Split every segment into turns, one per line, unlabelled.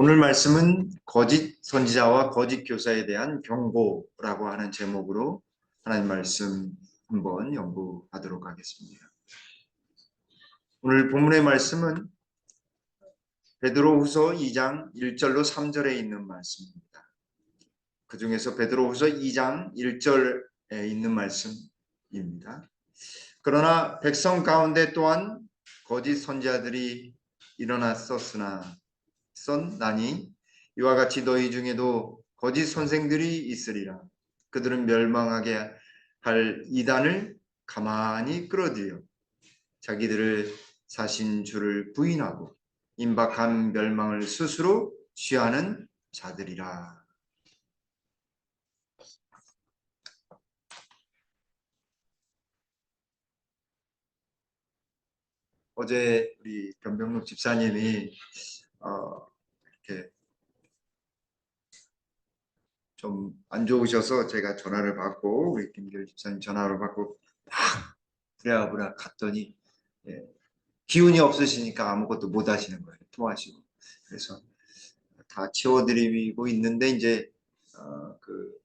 오늘 말씀은 거짓 선지자와 거짓 교사에 대한 경고라고 하는 제목으로 하나님 말씀 한번 연구하도록 하겠습니다. 오늘 본문의 말씀은 베드로후서 2장 1절로 3절에 있는 말씀입니다. 그 중에서 베드로후서 2장 1절에 있는 말씀입니다. 그러나 백성 가운데 또한 거짓 선지자들이 일어났었나니 이와 같이 너희 중에도 거짓 선생들이 있으리라. 그들은 멸망하게 할 이단을 가만히 끌어들여 자기들을 사신 주를 부인하고 임박한 멸망을 스스로 취하는 자들이라. 어제 우리 변병록 집사님이 이렇게 좀 안 좋으셔서 제가 전화를 받고 우리 김길 집사님 전화를 받고 막 부랴부랴 갔더니 기운이 없으시니까 아무것도 못 하시는 거예요. 통화하시고. 그래서 다 치워드리고 있는데 이제 그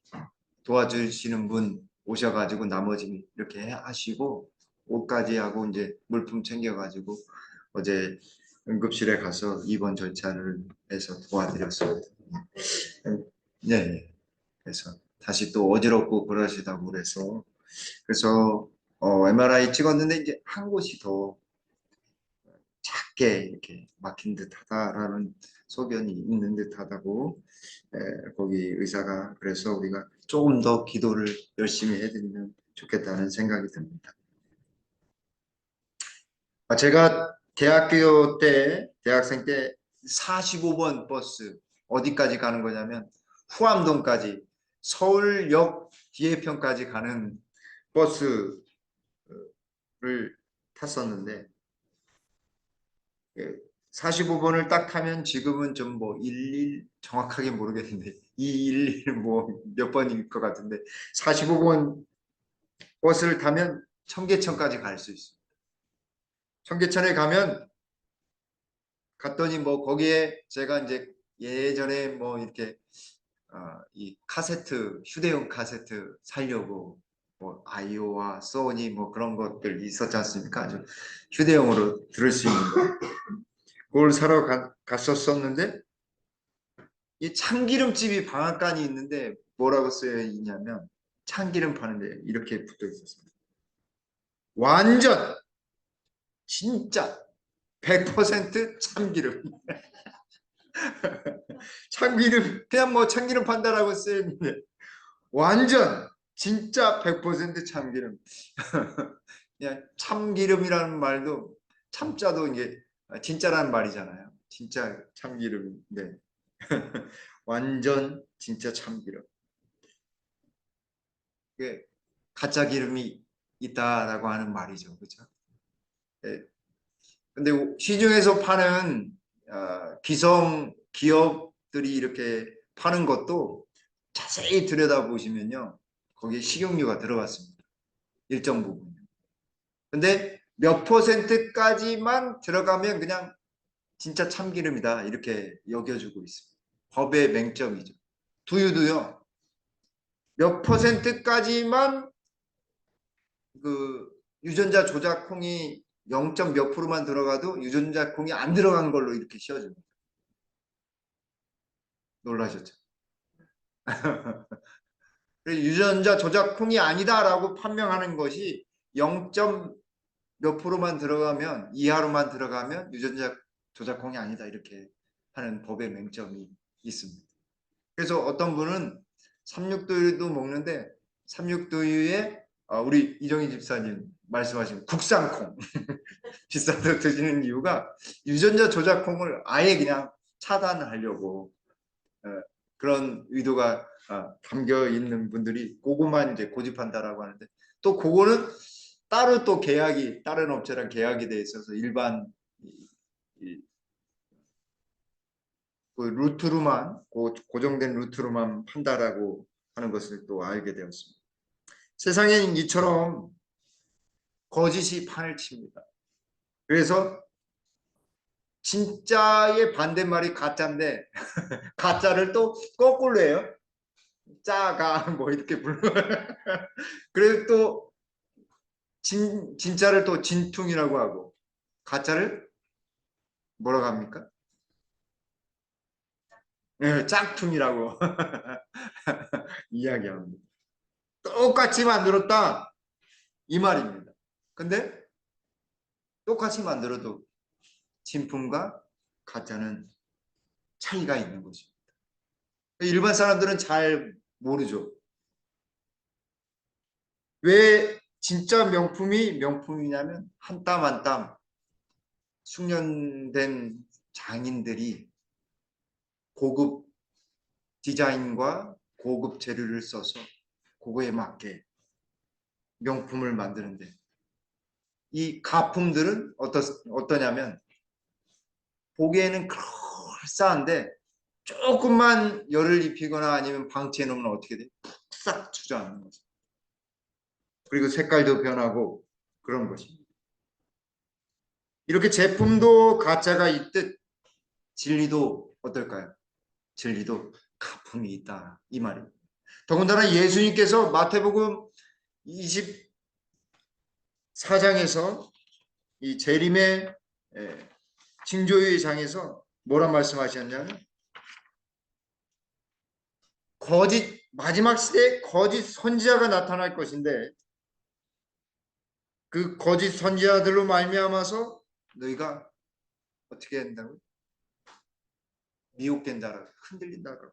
도와주시는 분 오셔가지고 나머지 이렇게 하시고 옷까지 하고 이제 물품 챙겨가지고 어제 응급실에 가서 입원 절차를 해서 도와드렸습니다. 네, 네. 그래서 다시 또 어지럽고 그러시다고 그래서 MRI 찍었는데 이제 한 곳이 더 작게 이렇게 막힌 듯하다라는 소견이 있는 듯하다고 거기 의사가 그래서 우리가 조금 더 기도를 열심히 해드리면 좋겠다는 생각이 듭니다. 제가 대학생 때 45번 버스 어디까지 가는 거냐면 후암동까지 서울역 뒤에편까지 가는 버스를 탔었는데 45번을 딱 타면 지금은 좀 뭐 11 정확하게 모르겠는데 211 뭐 몇 번일 것 같은데 45번 버스를 타면 청계천까지 갈 수 있습니다. 청계천에 갔더니 뭐 거기에 제가 이제 예전에 뭐 이렇게 이 휴대용 카세트 살려고 뭐 아이오와 소니 뭐 그런 것들 있었지 않습니까? 아주 휴대용으로 들을 수 있는 거. 그걸 사러 갔었었는데 이 참기름집이 방앗간이 있는데 뭐라고 쓰여 있냐면 참기름 파는데 이렇게 붙어 있었습니다. 완전 진짜 100% 참기름. 참기름 그냥 뭐 참기름 판다라고 쓰여 있는데 완전 진짜 100% 참기름. 그냥 참기름이라는 말도 참자도 이게 진짜라는 말이잖아요. 진짜 참기름인데 완전 진짜 참기름. 이게 가짜 기름이 있다라고 하는 말이죠, 그렇죠? 예. 근데 시중에서 파는 기성 기업들이 이렇게 파는 것도 자세히 들여다보시면요, 거기에 식용유가 들어갔습니다. 일정 부분. 근데 몇 퍼센트까지만 들어가면 그냥 진짜 참기름이다 이렇게 여겨주고 있습니다. 법의 맹점이죠. 두유도요. 몇 퍼센트까지만 그 유전자 조작콩이 0. 몇 프로만 들어가도 유전자 콩이 안 들어간 걸로 이렇게 씌워집니다. 놀라셨죠? 유전자 조작콩이 아니다라고 판명하는 것이 0. 몇 프로만 들어가면 이하로만 들어가면 유전자 조작콩이 아니다 이렇게 하는 법의 맹점이 있습니다. 그래서 어떤 분은 삼육두유도 먹는데 삼육두유에 우리 이정희 집사님 말씀하신 국산콩 비싸서 드시는 이유가 유전자 조작콩을 아예 그냥 차단하려고 그런 의도가 담겨 있는 분들이 그것만 이제 고집한다라고 하는데 또 그거는 따로 또 계약이 다른 업체랑 계약이 돼 있어서 일반 그 루트로만 고정된 루트로만 판다라고 하는 것을 또 알게 되었습니다. 세상엔 이처럼 거짓이 판을 칩니다. 그래서 진짜의 반대말이 가짜인데 가짜를 또 거꾸로 해요. 짜가 뭐 이렇게 불러. 그리고 또 진짜를 또 진퉁이라고 하고 가짜를 뭐라고 합니까? 네, 짝퉁이라고 이야기합니다. 똑같이 만들었다 이 말입니다. 근데 똑같이 만들어도 진품과 가짜는 차이가 있는 거죠. 일반 사람들은 잘 모르죠. 왜 진짜 명품이 명품이냐면 한 땀 한 땀 숙련된 장인들이 고급 디자인과 고급 재료를 써서 그거에 맞게 명품을 만드는데 이 가품들은 어떠냐면 보기에는 그럴싸한데 조금만 열을 입히거나 아니면 방치해 놓으면 어떻게 돼? 푹싹 주저앉는 거죠. 그리고 색깔도 변하고 그런 것입니다. 이렇게 제품도 가짜가 있듯 진리도 어떨까요? 진리도 가품이 있다 이 말입니다. 더군다나 예수님께서 마태복음 24장에서 이 재림의 징조의 장에서 뭐라 말씀하셨냐면 마지막 시대에 거짓 선지자가 나타날 것인데 그 거짓 선지자들로 말미암아서 너희가 어떻게 된다고? 미혹된다라고 흔들린다라고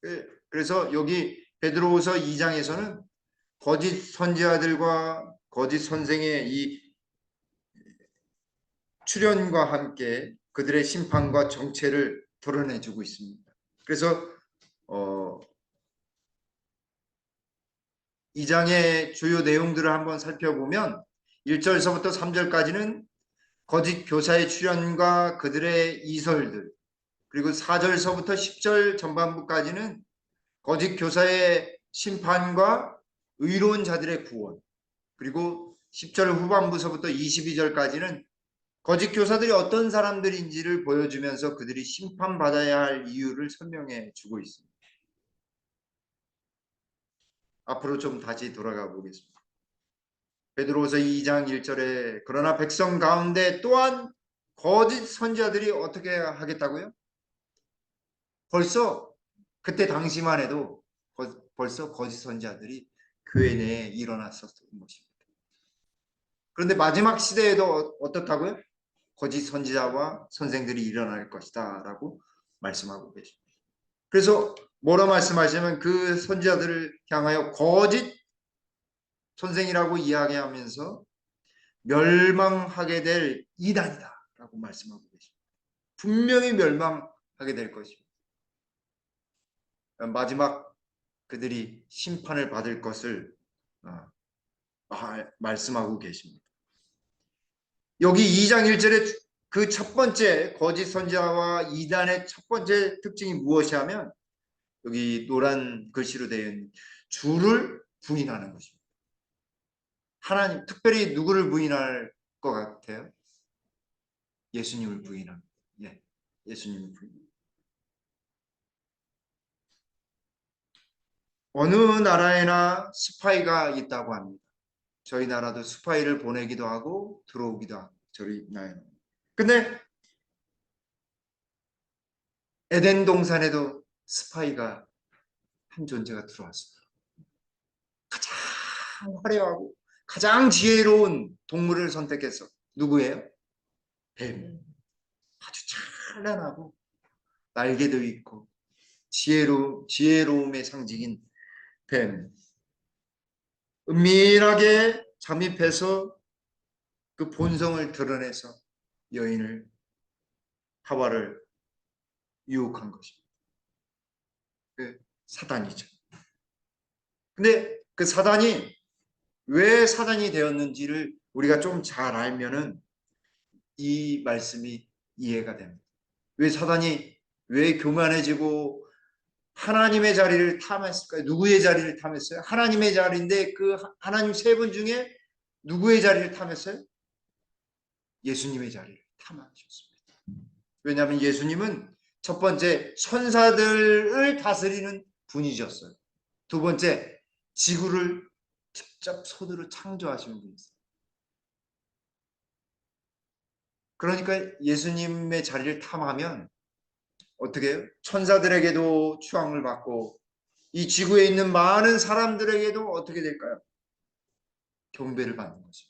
했습니다. 그래서 여기 베드로후서 2장에서는 거짓 선지자들과 거짓 선생의 이 출현과 함께 그들의 심판과 정체를 드러내주고 있습니다. 그래서 2장의 주요 내용들을 한번 살펴보면 1절서부터 3절까지는 거짓 교사의 출현과 그들의 이설들, 그리고 4절서부터 10절 전반부까지는 거짓 교사의 심판과 의로운 자들의 구원, 그리고 10절 후반부서부터 22절까지는 거짓 교사들이 어떤 사람들인지를 보여주면서 그들이 심판받아야 할 이유를 설명해 주고 있습니다. 앞으로 좀 다시 돌아가 보겠습니다. 베드로후서 2장 1절에 그러나 백성 가운데 또한 거짓 선지자들이 어떻게 하겠다고요? 벌써 그때 당시만 해도 벌써 거짓 선지자들이 교회 내에 일어났었던 것입니다. 그런데 마지막 시대에도 어떻다고요? 거짓 선지자와 선생들이 일어날 것이다 라고 말씀하고 계십니다. 그래서 뭐라 말씀하시면 그 선지자들을 향하여 거짓 선생이라고 이야기하면서 멸망하게 될 이단이다 라고 말씀하고 계십니다. 분명히 멸망하게 될 것입니다. 마지막 그들이 심판을 받을 것을 말씀하고 계십니다. 여기 2장 1절에 그 첫 번째 거짓 선지자와 이단의 첫 번째 특징이 무엇이냐면 여기 노란 글씨로 되어 있는 주를 부인하는 것입니다. 하나님, 특별히 누구를 부인할 것 같아요? 예수님을 부인합니다. 예, 예수님을 부인합니다. 어느 나라에나 스파이가 있다고 합니다. 저희 나라도 스파이를 보내기도 하고 들어오기도 하고 저희 나라에. 근데 에덴 동산에도 스파이가 한 존재가 들어왔어요. 가장 화려하고 가장 지혜로운 동물을 선택해서 누구예요? 뱀. 아주 찬란하고 날개도 있고 지혜로움의 상징인 뱀. 은밀하게 잠입해서 그 본성을 드러내서 여인을 하와를 유혹한 것입니다. 그 사단이죠. 근데 그 사단이 왜 사단이 되었는지를 우리가 좀 잘 알면은 이 말씀이 이해가 됩니다. 왜 사단이 왜 교만해지고 하나님의 자리를 탐했을까요? 누구의 자리를 탐했어요? 하나님의 자리인데 그 하나님 세 분 중에 누구의 자리를 탐했어요? 예수님의 자리를 탐하셨습니다. 왜냐하면 예수님은 첫 번째 천사들을 다스리는 분이셨어요. 두 번째 지구를 직접 손으로 창조하신 분이세요. 그러니까 예수님의 자리를 탐하면 어떻게 해요? 천사들에게도 추앙을 받고 이 지구에 있는 많은 사람들에게도 어떻게 될까요? 경배를 받는 거죠.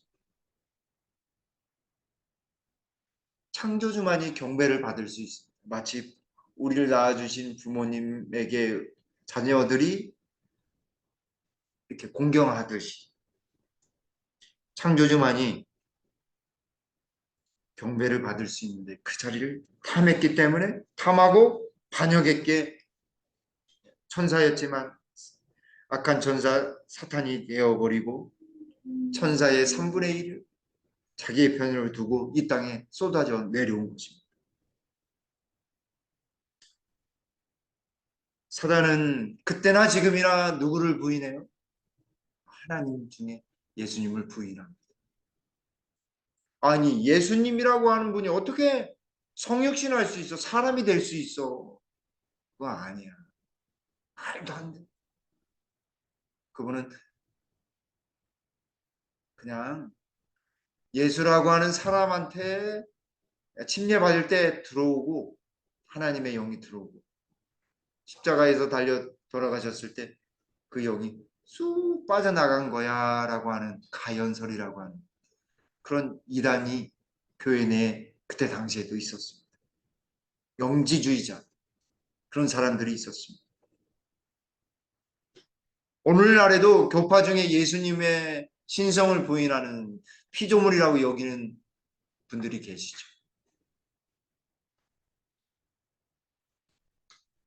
창조주만이 경배를 받을 수 있습니다. 마치 우리를 낳아주신 부모님에게 자녀들이 이렇게 공경하듯이 창조주만이 경배를 받을 수 있는데 그 자리를 탐했기 때문에 탐하고 반역했기에 천사였지만 악한 천사 사탄이 되어버리고 천사의 3분의 1을 자기의 편으로 두고 이 땅에 쏟아져 내려온 것입니다. 사단은 그때나 지금이나 누구를 부인해요? 하나님 중에 예수님을 부인합니다. 아니 예수님이라고 하는 분이 어떻게 성육신할 수 있어? 사람이 될 수 있어? 그거 아니야. 말도 안 돼. 그분은 그냥 예수라고 하는 사람한테 침례받을 때 들어오고 하나님의 영이 들어오고 십자가에서 달려 돌아가셨을 때 그 영이 쑥 빠져나간 거야 라고 하는 가연설이라고 하는 그런 이단이 교회 내에 그때 당시에도 있었습니다. 영지주의자 그런 사람들이 있었습니다. 오늘날에도 교파 중에 예수님의 신성을 부인하는 피조물이라고 여기는 분들이 계시죠.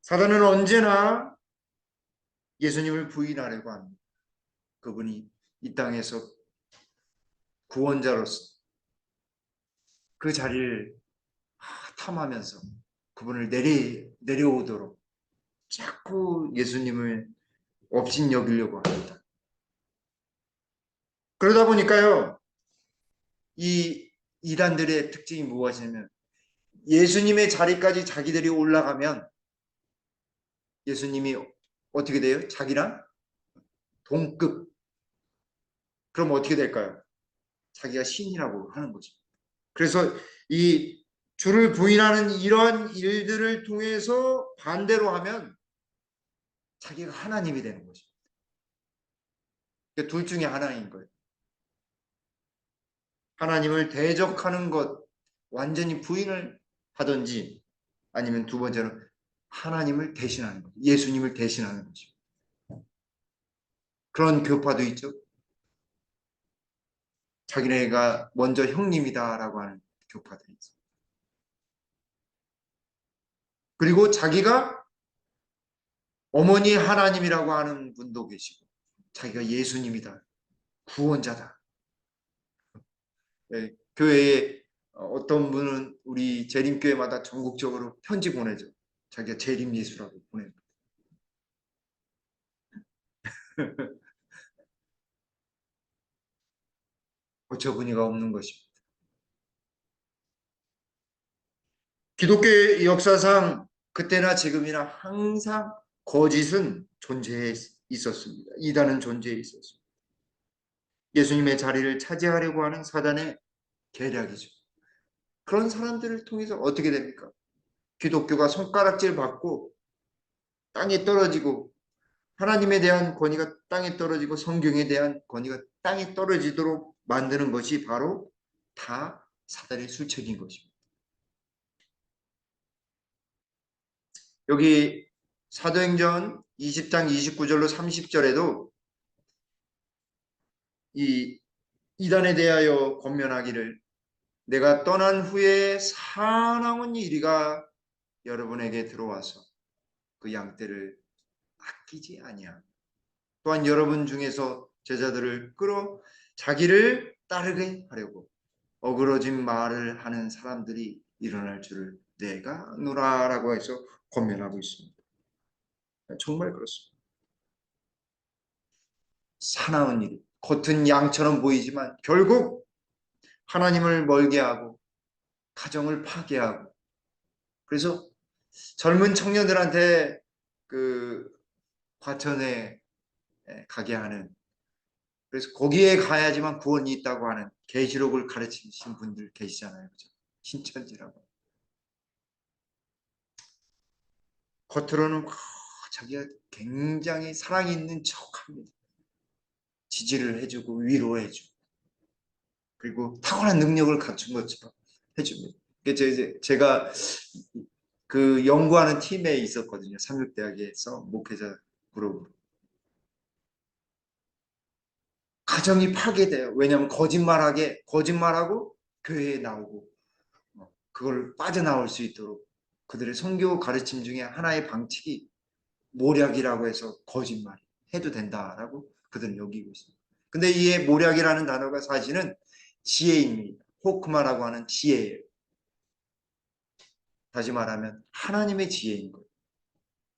사단은 언제나 예수님을 부인하려고 합니다. 그분이 이 땅에서 구원자로서 그 자리를 탐하면서 그분을 내려오도록 자꾸 예수님을 업신여기려고 합니다. 그러다 보니까요, 이 이단들의 특징이 무엇이냐면 예수님의 자리까지 자기들이 올라가면 예수님이 어떻게 돼요? 자기랑 동급. 그럼 어떻게 될까요? 자기가 신이라고 하는 거죠. 그래서 이 주를 부인하는 이러한 일들을 통해서 반대로 하면 자기가 하나님이 되는 거죠. 둘 중에 하나인 거예요. 하나님을 대적하는 것, 완전히 부인을 하든지 아니면 두 번째로 하나님을 대신하는 거죠. 예수님을 대신하는 거죠. 그런 교파도 있죠. 자기네가 먼저 형님이다라고 하는 교파들이 있어요. 그리고 자기가 어머니 하나님이라고 하는 분도 계시고 자기가 예수님이다. 구원자다. 네, 교회에 어떤 분은 우리 재림교회마다 전국적으로 편지 보내죠. 자기가 재림 예수라고 보냅니다. 어처구니가 없는 것입니다. 기독교의 역사상 그때나 지금이나 항상 거짓은 존재해 있었습니다. 이단은 존재해 있었습니다. 예수님의 자리를 차지하려고 하는 사단의 계략이죠. 그런 사람들을 통해서 어떻게 됩니까? 기독교가 손가락질 받고 땅에 떨어지고 하나님에 대한 권위가 땅에 떨어지고 성경에 대한 권위가 땅에 떨어지도록 만드는 것이 바로 다 사단의 술책인 것입니다. 여기 사도행전 20장 29절로 30절에도 이 이단에 대하여 권면하기를 내가 떠난 후에 사나운 이리가 여러분에게 들어와서 그 양떼를 아끼지 아니하며 또한 여러분 중에서 제자들을 끌어 자기를 따르게 하려고 어그러진 말을 하는 사람들이 일어날 줄을 내가 아노라라고 해서 권면하고 있습니다. 정말 그렇습니다. 사나운 일, 겉은 양처럼 보이지만 결국 하나님을 멀게 하고 가정을 파괴하고 그래서 젊은 청년들한테 그 과천에 가게 하는, 그래서 거기에 가야지만 구원이 있다고 하는 계시록을 가르치신 분들 계시잖아요. 그죠? 신천지라고. 겉으로는 자기가 굉장히 사랑이 있는 척합니다. 지지를 해주고 위로해주고 그리고 탁월한 능력을 갖춘 것처럼 해줍니다. 제가 그 연구하는 팀에 있었거든요. 삼육대학에서 목회자 그룹으로. 가정이 파괴돼요. 왜냐하면 거짓말하고 교회에 나오고 그걸 빠져나올 수 있도록 그들의 선교 가르침 중에 하나의 방식이 모략이라고 해서 거짓말 해도 된다라고 그들은 여기고 있습니다. 근데 이 모략이라는 단어가 사실은 지혜입니다. 호크마라고 하는 지혜예요. 다시 말하면 하나님의 지혜인 거예요.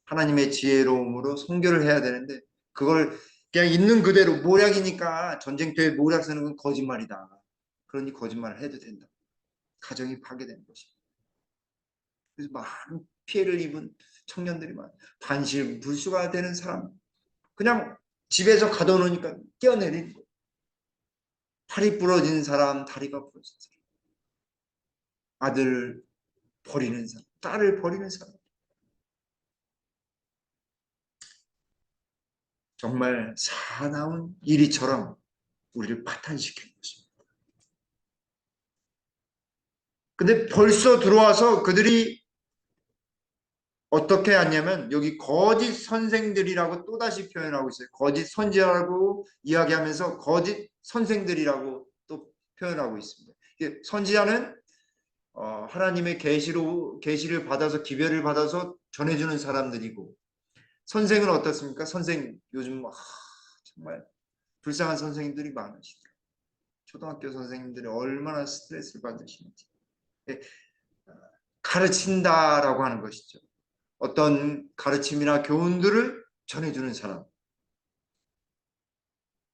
하나님의 지혜로움으로 선교를 해야 되는데 그걸 그냥 있는 그대로 모략이니까 전쟁터에 모략 쓰는 건 거짓말이다. 그러니 거짓말을 해도 된다. 가정이 파괴되는 것입니다. 그래서 많은 피해를 입은 청년들이 많아요. 반실불수가 되는 사람, 그냥 집에서 가둬놓으니까 뛰어내리는 거예요. 팔이 부러진 사람, 다리가 부러진 사람, 아들 버리는 사람, 딸을 버리는 사람, 정말 사나운 일이처럼 우리를 파탄시키는 것입니다. 근데 벌써 들어와서 그들이 어떻게 하냐면 여기 거짓 선생들이라고 또다시 표현하고 있어요. 거짓 선지자라고 이야기하면서 거짓 선생들이라고 또 표현하고 있습니다. 선지자는 하나님의 계시를 받아서 기별을 받아서 전해주는 사람들이고 선생은 어떻습니까? 선생 요즘 정말 불쌍한 선생님들이 많으시죠. 초등학교 선생님들이 얼마나 스트레스를 받으시는지. 예, 가르친다라고 하는 것이죠. 어떤 가르침이나 교훈들을 전해주는 사람.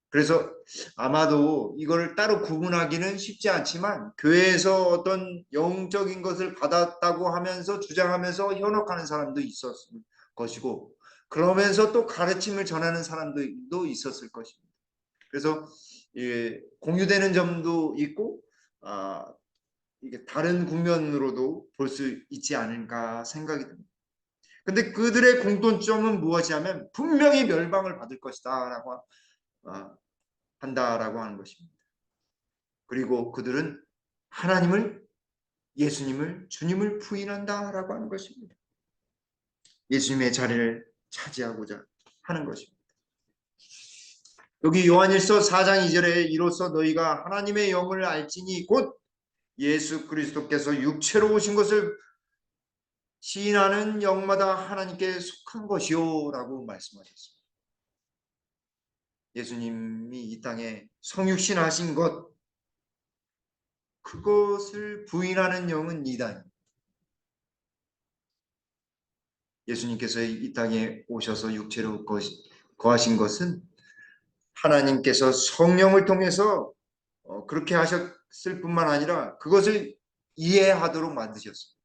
그래서 아마도 이걸 따로 구분하기는 쉽지 않지만 교회에서 어떤 영적인 것을 받았다고 하면서 주장하면서 현혹하는 사람도 있었을 것이고 그러면서 또 가르침을 전하는 사람도 있었을 것입니다. 그래서 공유되는 점도 있고 이게 다른 국면으로도 볼 수 있지 않을까 생각이 듭니다. 근데 그들의 공통점은 무엇이냐면 분명히 멸망을 받을 것이다 라고 한다라고 하는 것입니다. 그리고 그들은 하나님을, 예수님을, 주님을 부인한다라고 하는 것입니다. 예수님의 자리를 차지하고자 하는 것입니다. 여기 요한일서 4장 2절에 이로써 너희가 하나님의 영을 알지니 곧 예수 그리스도께서 육체로 오신 것을 시인하는 영마다 하나님께 속한 것이요 라고 말씀하셨습니다. 예수님이 이 땅에 성육신 하신 것, 그것을 부인하는 영은 이단. 예수님께서 이 땅에 오셔서 육체로 거하신 것은 하나님께서 성령을 통해서 그렇게 하셨을 뿐만 아니라 그것을 이해하도록 만드셨습니다.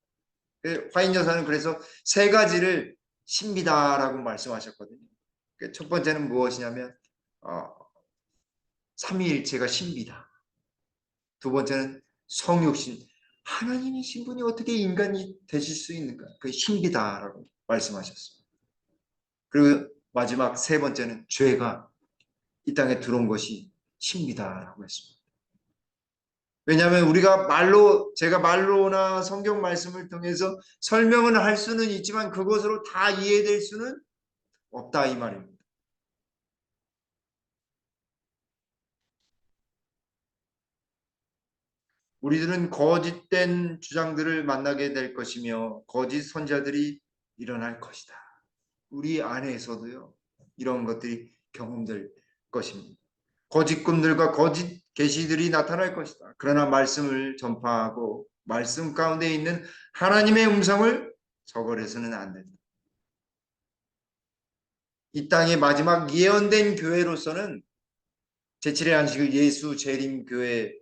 화인 여사는 그래서 세 가지를 신비다라고 말씀하셨거든요. 첫 번째는 무엇이냐면 삼위일체가 신비다. 두 번째는 성육신, 하나님이신 분이 어떻게 인간이 되실 수 있는가? 그 신비다라고 말씀하셨습니다. 그리고 마지막 세 번째는 죄가 이 땅에 들어온 것이 신비다라고 했습니다. 왜냐하면 우리가 제가 말로나 성경 말씀을 통해서 설명을 할 수는 있지만 그것으로 다 이해될 수는 없다 이 말입니다. 우리들은 거짓된 주장들을 만나게 될 것이며 거짓 선자들이 일어날 것이다. 우리 안에서도요 이런 것들이 경험될 것입니다. 거짓 꿈들과 거짓 계시들이 나타날 것이다. 그러나 말씀을 전파하고 말씀 가운데 있는 하나님의 음성을 저버려서는 안 된다. 이 땅의 마지막 예언된 교회로서는 제7의 안식일 예수 재림 교회가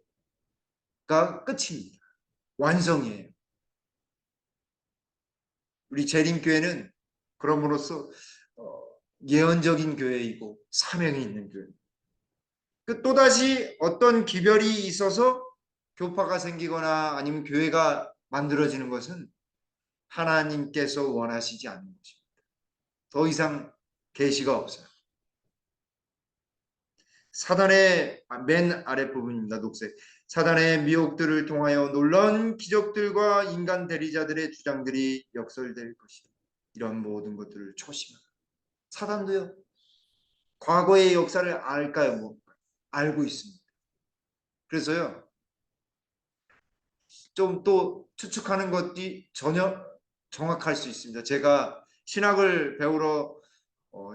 끝입니다. 완성이에요. 우리 재림교회는 그럼으로써 예언적인 교회이고 사명이 있는 교회. 또다시 어떤 기별이 있어서 교파가 생기거나 아니면 교회가 만들어지는 것은 하나님께서 원하시지 않는 것입니다. 더 이상 계시가 없어요. 사단의 맨 아랫부분입니다. 녹색. 사단의 미혹들을 통하여 놀라운 기적들과 인간 대리자들의 주장들이 역설될 것이다. 이런 모든 것들을 초심하라. 사단도요. 과거의 역사를 알까요? 뭐 알고 있습니다. 그래서요. 좀 또 추측하는 것이 전혀 정확할 수 있습니다. 제가 신학을 배우러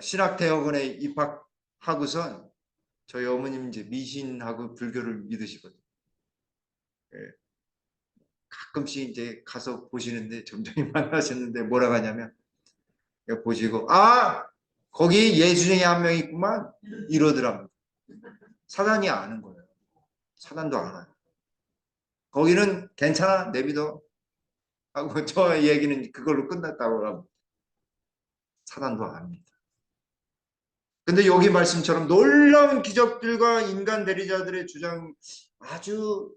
신학대학원에 입학하고선 저희 어머님 이제 미신하고 불교를 믿으시거든요. 예, 가끔씩 이제 가서 보시는데 점점 만나셨는데 뭐라고 하냐면 보시고 거기 예수님이 한 명 있구만 이러더랍니다. 사단이 아는 거예요. 사단도 알아요. 거기는 괜찮아 내비둬 하고 저 얘기는 그걸로 끝났다고 합니다. 사단도 압니다. 근데 여기 말씀처럼 놀라운 기적들과 인간 대리자들의 주장 아주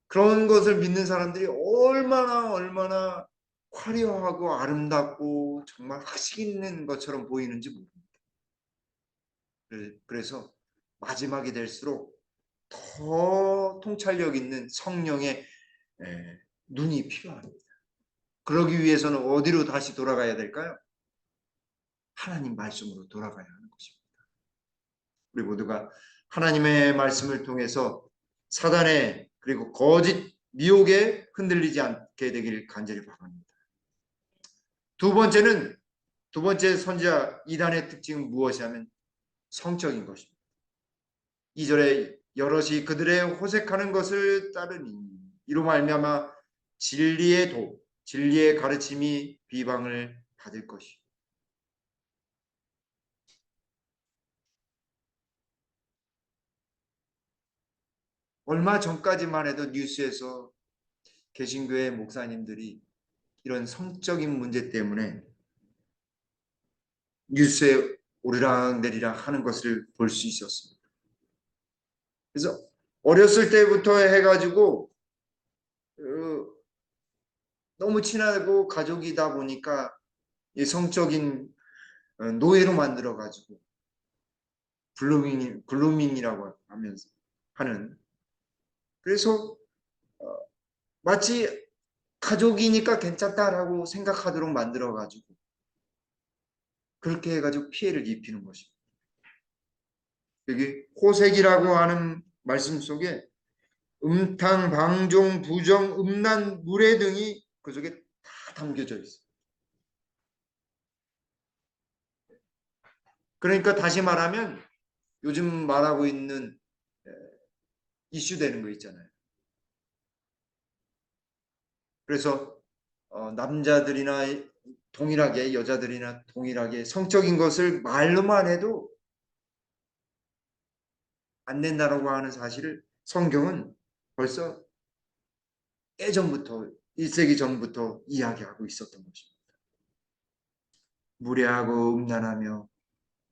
그런 것을 믿는 사람들이 얼마나 화려하고 아름답고 정말 학식 있는 것처럼 보이는지 모릅니다. 그래서 마지막이 될수록 더 통찰력 있는 성령의 눈이 필요합니다. 그러기 위해서는 어디로 다시 돌아가야 될까요? 하나님 말씀으로 돌아가야 하는 것입니다. 우리 모두가 하나님의 말씀을 통해서 사단의 그리고 거짓 미혹에 흔들리지 않게 되기를 간절히 바랍니다. 두 번째 선지자 이단의 특징은 무엇이 하면 성적인 것입니다. 2절에 여럿이 그들의 호색하는 것을 따르니 이로 말미암아 진리의 가르침이 비방을 받을 것이요. 얼마 전까지만 해도 뉴스에서 개신교회 목사님들이 이런 성적인 문제 때문에 뉴스에 오르락내리락 하는 것을 볼 수 있었습니다. 그래서 어렸을 때부터 해가지고 너무 친하고 가족이다 보니까 이 성적인 노예로 만들어가지고 글루밍이라고 하면서 하는 그래서 마치 가족이니까 괜찮다라고 생각하도록 만들어가지고 그렇게 해가지고 피해를 입히는 것입니다. 여기 호색이라고 하는 말씀 속에 음탕, 방종, 부정, 음란, 무례 등이 그 속에 다 담겨져 있어요. 그러니까 다시 말하면 요즘 말하고 있는 이슈 되는 거 있잖아요. 그래서 남자들이나 동일하게 여자들이나 동일하게 성적인 것을 말로만 해도 안 된다라고 하는 사실을 성경은 벌써 예전부터 1세기 전부터 이야기하고 있었던 것입니다. 무례하고 음란하며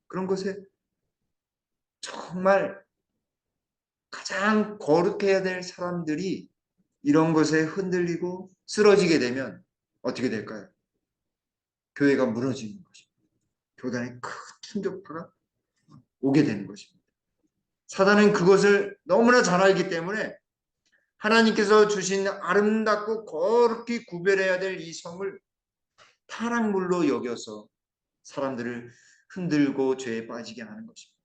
그런 것에 정말 가장 거룩해야 될 사람들이 이런 것에 흔들리고 쓰러지게 되면 어떻게 될까요? 교회가 무너지는 것입니다. 교단에 큰 충격파가 오게 되는 것입니다. 사단은 그것을 너무나 잘 알기 때문에 하나님께서 주신 아름답고 거룩히 구별해야 될 이 성을 타락물로 여겨서 사람들을 흔들고 죄에 빠지게 하는 것입니다.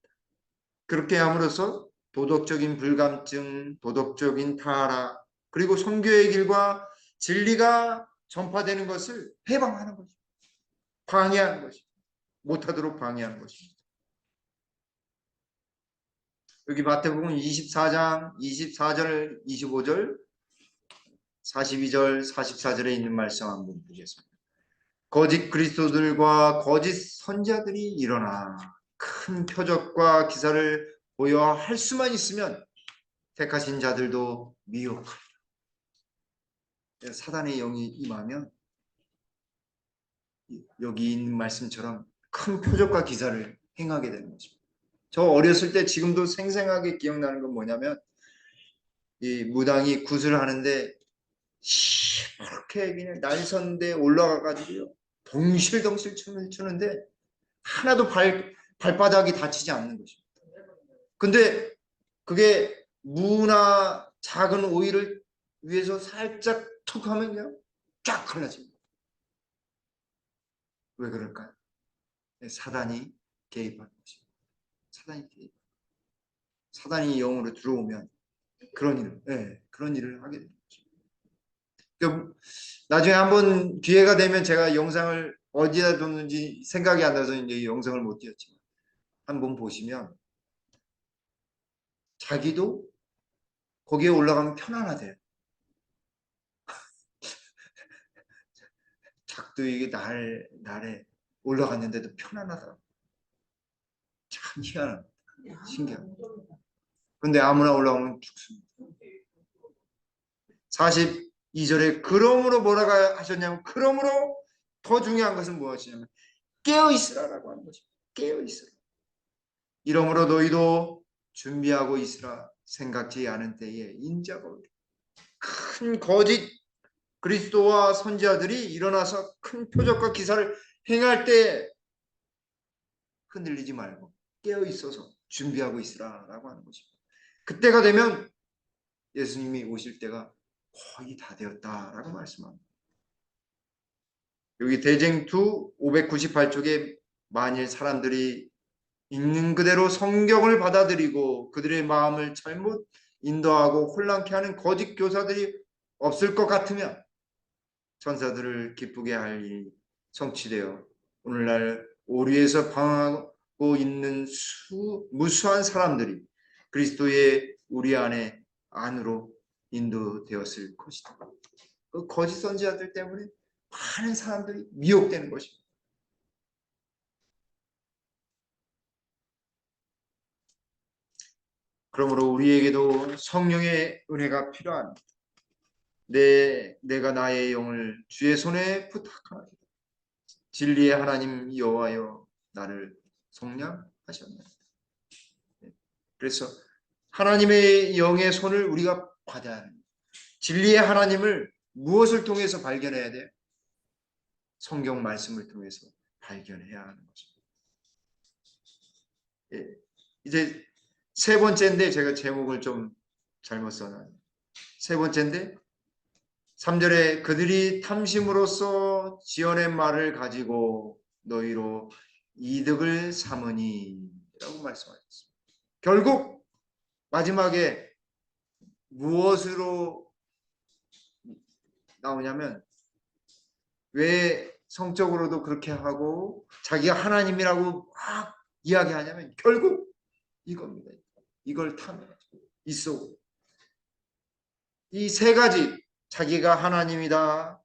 그렇게 함으로써 도덕적인 불감증, 도덕적인 타락, 그리고 선교의 길과 진리가 전파되는 것을 해방하는 것입니다. 방해하는 것입니다. 못하도록 방해하는 것입니다. 여기 마태복음 24장 24절, 25절, 42절, 44절에 있는 말씀 한번 보겠습니다. 거짓 그리스도들과 거짓 선자들이 일어나 큰 표적과 기사를 보여 할 수만 있으면 택하신 자들도 미혹하리라. 사단의 영이 임하면 여기 있는 말씀처럼 큰 표적과 기사를 행하게 되는 것입니다. 저 어렸을 때 지금도 생생하게 기억나는 건 뭐냐면 이 무당이 굿을 하는데 시퍼렇게 그냥 날선대 올라가 가지고요 덩실덩실 춤을 추는데 하나도 발바닥이 다치지 않는 것입니다. 근데 그게 무나 작은 오이를 위에서 살짝 툭 하면요 쫙 갈라집니다. 왜 그럴까요? 사단이 개입하는 것입니다. 사단이 영으로 들어오면 그런 일을 하게 됩니다. 그러니까 나중에 한번 기회가 되면 제가 영상을 어디다 뒀는지 생각이 안 나서 이제 영상을 못 띄웠지만 한번 보시면 자기도 거기에 올라가면 편안하대요. 작두에게 날에 올라갔는데도 편안하다. 참 희한합니다. 신기합니다. 근데 아무나 올라오면 죽습니다. 42절에 그러므로 뭐라고 하셨냐면 그러므로 더 중요한 것은 무엇이냐면 깨어있으라라고 하는 것입니다. 깨어있으라. 이러므로 너희도 준비하고 있으라. 생각지 않은 때에 인자가 오리라. 큰 거짓 그리스도와 선지자들이 일어나서 큰 표적과 기사를 행할 때 흔들리지 말고 깨어있어서 준비하고 있으라라고 하는 것입니다. 그때가 되면 예수님이 오실 때가 거의 다 되었다라고 말씀합니다. 여기 대쟁투 598쪽에 만일 사람들이 있는 그대로 성경을 받아들이고 그들의 마음을 잘못 인도하고 혼란케 하는 거짓 교사들이 없을 것 같으면 천사들을 기쁘게 할 일이 성취되어 오늘날 오류에서 방황하고 있는 무수한 사람들이 그리스도의 우리 안으로 인도되었을 것이다. 그 거짓 선지자들 때문에 많은 사람들이 미혹되는 것입니다. 그러므로 우리에게도 성령의 은혜가 필요합니다. 내가 나의 영을 주의 손에 부탁하노니 진리의 하나님 여호와여 나를 속량하셨나이다. 그래서 하나님의 영의 손을 우리가 받아야 합니다. 진리의 하나님을 무엇을 통해서 발견해야 돼요? 성경 말씀을 통해서 발견해야 하는 것입니다. 예, 이제 세 번째인데 제가 제목을 좀 잘못 써놨네요. 세 번째인데 3절에 그들이 탐심으로써 지어낸 말을 가지고 너희로 이득을 삼으니 라고 말씀하셨습니다. 결국 마지막에 무엇으로 나오냐면 왜 성적으로도 그렇게 하고 자기가 하나님이라고 막 이야기하냐면 결국 이겁니다. 이걸 타면 있어. 이 세 가지 자기가 하나님이다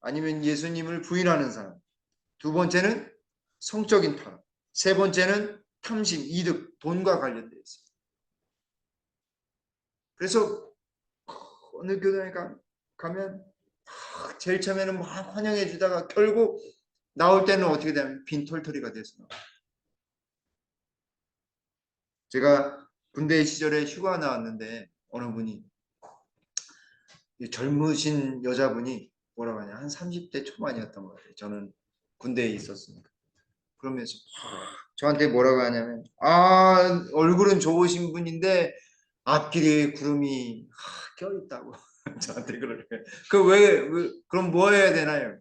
아니면 예수님을 부인하는 사람, 두 번째는 성적인 타락, 세 번째는 탐심, 이득, 돈과 관련되어 있습니다. 그래서 어느 교단에 가면 제일 처음에는 막 환영해 주다가 결국 나올 때는 어떻게 되면 빈털터리가 돼서 나와요. 제가 군대 시절에 휴가 나왔는데 어느 분이 젊으신 여자분이 뭐라고 하냐 한 30대 초반이었던 것 같아요. 저는 군대에 있었으니까. 그러면서 저한테 뭐라고 하냐면 얼굴은 좋으신 분인데 앞길에 구름이 껴있다고 저한테 그러게. 왜 그럼 뭐 해야 되나요?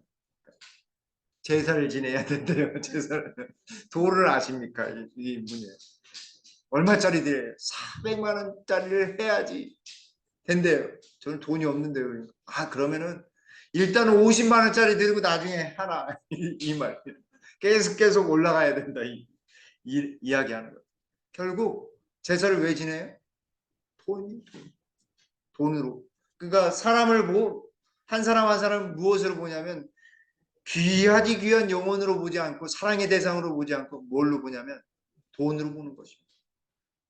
제사를 지내야 된대요. 제사를. 도를 아십니까? 이 분이. 얼마짜리 드려요? 400만 원짜리를 해야지 된대요. 저는 돈이 없는데요. 그러면은 일단 50만 원짜리 들고 나중에 하라. 이 말. 계속 올라가야 된다. 이야기하는 거예요. 결국 제사를 왜 지내요? 돈으로. 그러니까 한 사람 한 사람 무엇으로 보냐면 귀하디 귀한 영혼으로 보지 않고 사랑의 대상으로 보지 않고 뭘로 보냐면 돈으로 보는 것입니다.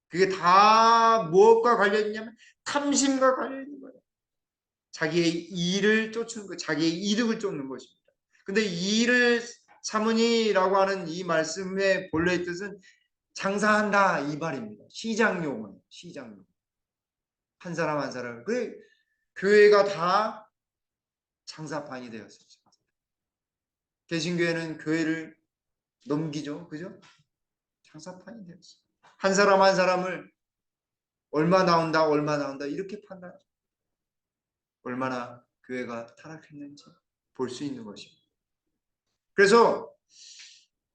그게 다 무엇과 관련 있냐면 탐심과 관련 있는 거예요. 자기의 일을 쫓는 거, 자기의 이득을 쫓는 것입니다. 근데 일을 사문이라고 하는 이 말씀의 본래의 뜻은 장사한다 이 말입니다. 시장용어예요. 시장용. 한 사람 한 사람. 그래 교회가 다 장사판이 되었었죠. 개신교회는 교회를 넘기죠. 그죠? 장사판이 되었어요. 한 사람 한 사람을 얼마 나온다 얼마 나온다 이렇게 판단하죠. 얼마나 교회가 타락했는지 볼 수 있는 것입니다. 그래서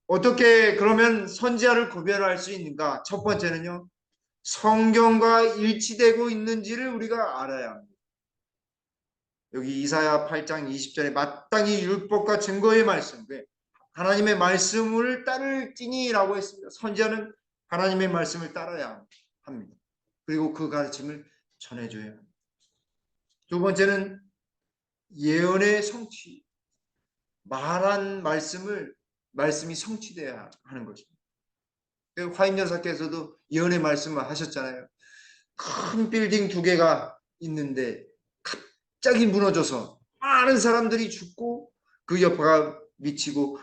어떻게 그러면 선지자를 구별할 수 있는가? 첫 번째는요. 성경과 일치되고 있는지를 우리가 알아야 합니다. 여기 이사야 8장 20절에 마땅히 율법과 증거의 말씀, 하나님의 말씀을 따를지니라고 했습니다. 선지자는 하나님의 말씀을 따라야 합니다. 그리고 그 가르침을 전해줘야 합니다. 두 번째는 예언의 성취, 말한 말씀이 성취돼야 하는 것입니다. 화인 여사께서도 예언의 말씀을 하셨잖아요. 큰 빌딩 2개가 있는데 갑자기 무너져서 많은 사람들이 죽고 그 여파가 미치고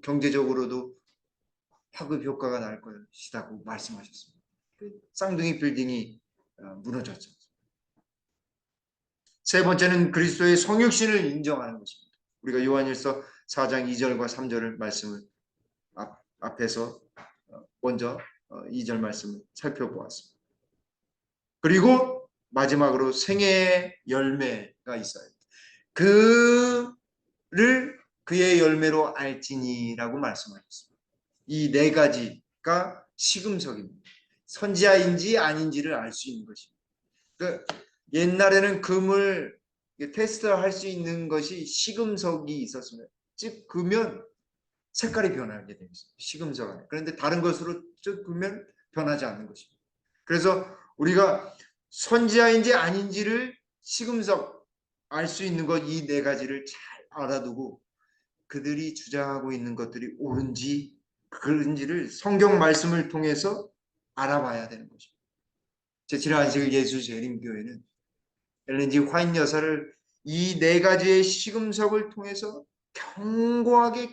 경제적으로도 파급 효과가 날 것이라고 말씀하셨습니다. 쌍둥이 빌딩이 무너졌죠. 세 번째는 그리스도의 성육신을 인정하는 것입니다. 우리가 요한일서 4장 2절과 3절을 말씀을 앞에서 먼저 2절 말씀을 살펴보았습니다. 그리고 마지막으로 생애의 열매가 있어요. 그의 열매로 알지니라고 말씀하셨습니다. 이 4가지가 시금석입니다. 선지자인지 아닌지를 알 수 있는 것입니다. 옛날에는 금을 테스트할 수 있는 것이 시금석이 있었으면, 즉 그면 색깔이 변하게 되어 있습니다. 시금석 안에. 그런데 다른 것으로 그면 변하지 않는 것입니다. 그래서 우리가 선지자인지 아닌지를 시금석 알 수 있는 것 이 4가지를 잘 알아두고 그들이 주장하고 있는 것들이 옳은지 그런지를 성경 말씀을 통해서 알아봐야 되는 것입니다. 제7회 예수 재림교회는 엘렌 G 화이트 여사를 이 4가지의 시금석을 통해서 견고하게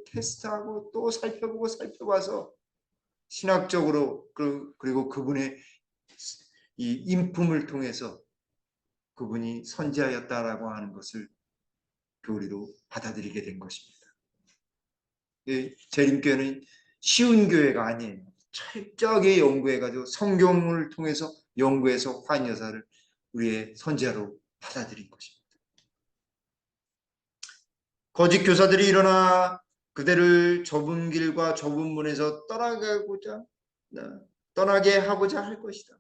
테스트하고 또 살펴봐서 신학적으로 그리고 그분의 이 인품을 통해서 그분이 선지자였다라고 하는 것을 교리로 받아들이게 된 것입니다. 재림교회는 쉬운 교회가 아니에요. 철저하게 연구해가지고 성경을 통해서 연구해서 화인 여사를 우리의 선지자로 받아들인 것입니다. 거짓 교사들이 일어나 그대를 좁은 길과 좁은 문에서 떠나게 하고자 할 것이다.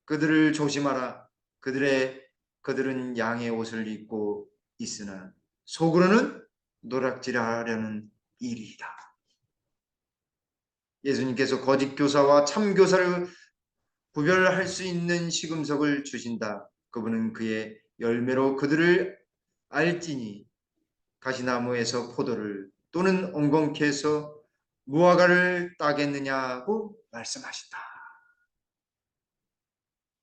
그들을 조심하라. 그들은 양의 옷을 입고 있으나 속으로는 노략질하려는 일이다. 예수님께서 거짓 교사와 참 교사를 구별할 수 있는 시금석을 주신다. 그분은 그의 열매로 그들을 알지니 가시나무에서 포도를 또는 엉겅퀴에서 무화과를 따겠느냐고 말씀하신다.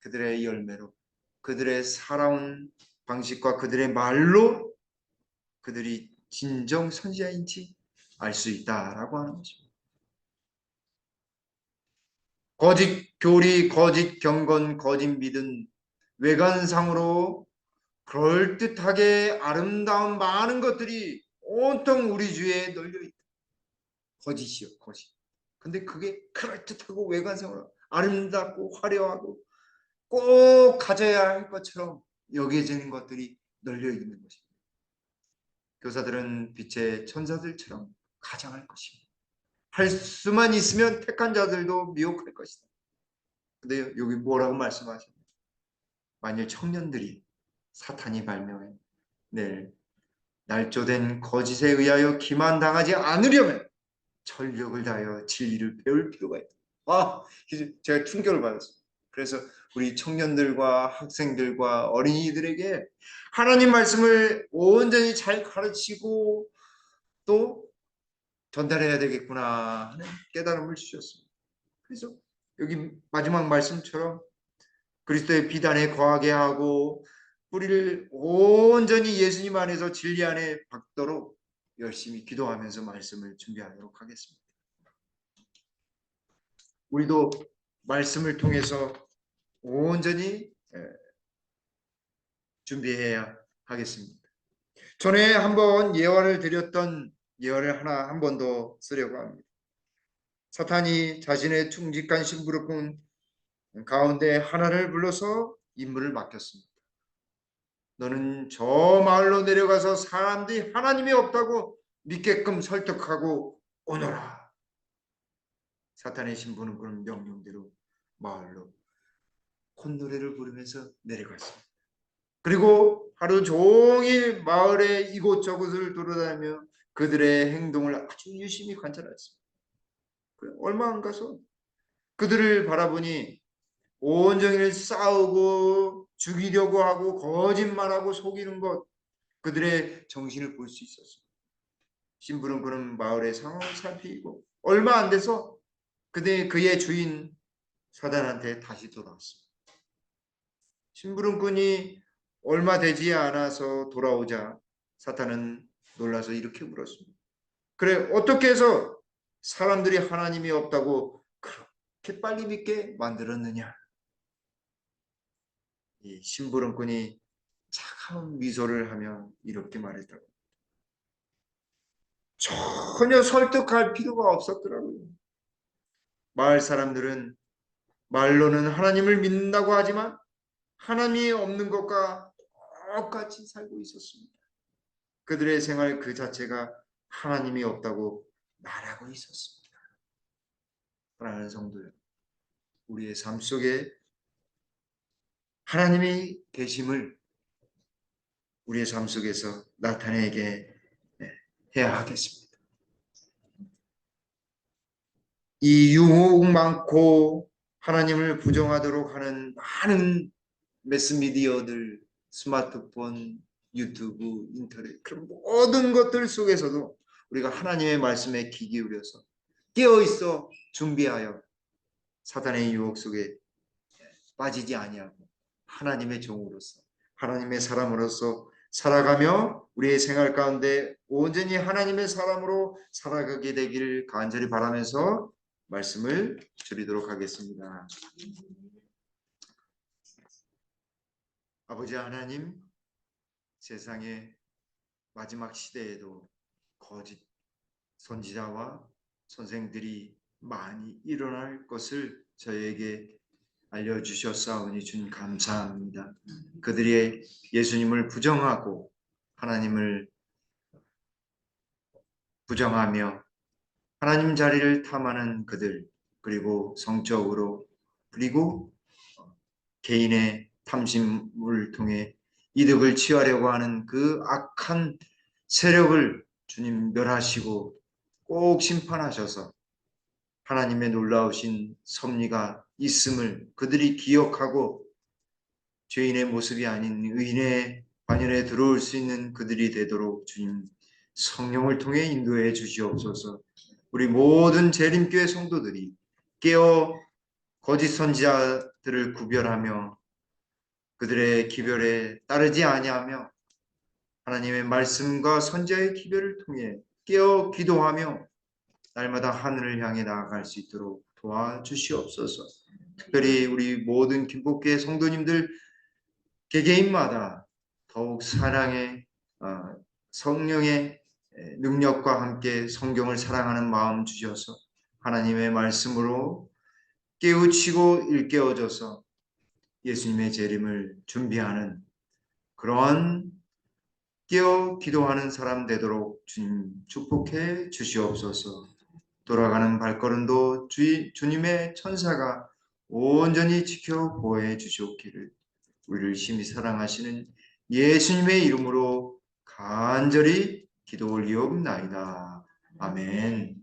그들의 열매로 그들의 살아온 방식과 그들의 말로 그들이 진정 선지자인지 알 수 있다라고 하는 것입니다. 거짓 교리, 거짓 경건, 거짓 믿음, 외관상으로 그럴듯하게 아름다운 많은 것들이 온통 우리 주위에 널려있다. 거짓이요, 거짓. 근데 그게 그럴듯하고 외관상으로 아름답고 화려하고 꼭 가져야 할 것처럼 여겨지는 것들이 널려있는 것입니다. 교사들은 빛의 천사들처럼 가장할 것입니다. 할 수만 있으면 택한 자들도 미혹할 것이다. 근데 여기 뭐라고 말씀하십니까? 만일 청년들이 사탄이 발명해 낼 날조된 거짓에 의하여 기만당하지 않으려면 전력을 다하여 진리를 배울 필요가 있다. 제가 충격을 받았습니다. 그래서 우리 청년들과 학생들과 어린이들에게 하나님 말씀을 온전히 잘 가르치고 또 전달해야 되겠구나 하는 깨달음을 주셨습니다. 그래서 여기 마지막 말씀처럼 그리스도의 비단에 거하게 하고 뿌리를 온전히 예수님 안에서 진리 안에 박도록 열심히 기도하면서 말씀을 준비하도록 하겠습니다. 우리도 말씀을 통해서 온전히 준비해야 하겠습니다. 전에 한번 예언을 드렸던 예언을 한 번 더 쓰려고 합니다. 사탄이 자신의 충직한 신부름 가운데 하나를 불러서 임무를 맡겼습니다. 너는 저 마을로 내려가서 사람들이 하나님이 없다고 믿게끔 설득하고 오너라. 사탄의 신부는 그런 명령대로 마을로 콧노래를 부르면서 내려갔습니다. 그리고 하루 종일 마을의 이곳저곳을 돌아다니며 그들의 행동을 아주 유심히 관찰했습니다. 얼마 안 가서 그들을 바라보니 온종일 싸우고 죽이려고 하고 거짓말하고 속이는 것, 그들의 정신을 볼 수 있었습니다. 신부는 그런 마을의 상황을 살피고 얼마 안 돼서 그의 주인 사단한테 다시 돌아왔습니다. 심부름꾼이 얼마 되지 않아서 돌아오자 사탄은 놀라서 이렇게 물었습니다. 그래, 어떻게 해서 사람들이 하나님이 없다고 그렇게 빨리 믿게 만들었느냐? 이 심부름꾼이 차가운 미소를 하며 이렇게 말했다고. 전혀 설득할 필요가 없었더라고요. 마을 사람들은 말로는 하나님을 믿는다고 하지만 하나님이 없는 것과 똑같이 살고 있었습니다. 그들의 생활 그 자체가 하나님이 없다고 말하고 있었습니다. 사랑하는 성도요, 우리의 삶 속에 하나님이 계심을 우리의 삶 속에서 나타내게 해야 하겠습니다. 이 유혹 많고 하나님을 부정하도록 하는 많은 매스미디어들, 스마트폰, 유튜브, 인터넷, 그런 모든 것들 속에서도 우리가 하나님의 말씀에 귀 기울여서 깨어있어 준비하여 사단의 유혹 속에 빠지지 아니하고 하나님의 종으로서, 하나님의 사람으로서 살아가며 우리의 생활 가운데 온전히 하나님의 사람으로 살아가게 되기를 간절히 바라면서 말씀을 드리도록 하겠습니다. 아버지 하나님, 세상의 마지막 시대에도 거짓 선지자와 선생들이 많이 일어날 것을 저에게 알려주셨사오니 주님 감사합니다. 그들이 예수님을 부정하고 하나님을 부정하며 하나님 자리를 탐하는 그들, 그리고 성적으로, 그리고 개인의 탐심을 통해 이득을 취하려고 하는 그 악한 세력을 주님 멸하시고 꼭 심판하셔서 하나님의 놀라우신 섭리가 있음을 그들이 기억하고 죄인의 모습이 아닌 의인의 반열에 들어올 수 있는 그들이 되도록 주님 성령을 통해 인도해 주시옵소서. 우리 모든 재림교회 성도들이 깨어 거짓 선지자들을 구별하며 그들의 기별에 따르지 아니하며 하나님의 말씀과 선지자의 기별을 통해 깨어 기도하며 날마다 하늘을 향해 나아갈 수 있도록 도와주시옵소서. 특별히 우리 모든 김복교회 성도님들 개개인마다 더욱 사랑의 성령의 능력과 함께 성경을 사랑하는 마음 주셔서 하나님의 말씀으로 깨우치고 일깨워져서 예수님의 재림을 준비하는 그런 깨어 기도하는 사람 되도록 주님 축복해 주시옵소서. 돌아가는 발걸음도 주님의 천사가 온전히 지켜 보호해 주시옵기를 우리를 심히 사랑하시는 예수님의 이름으로 간절히 기도 올리옵나이다. 아멘.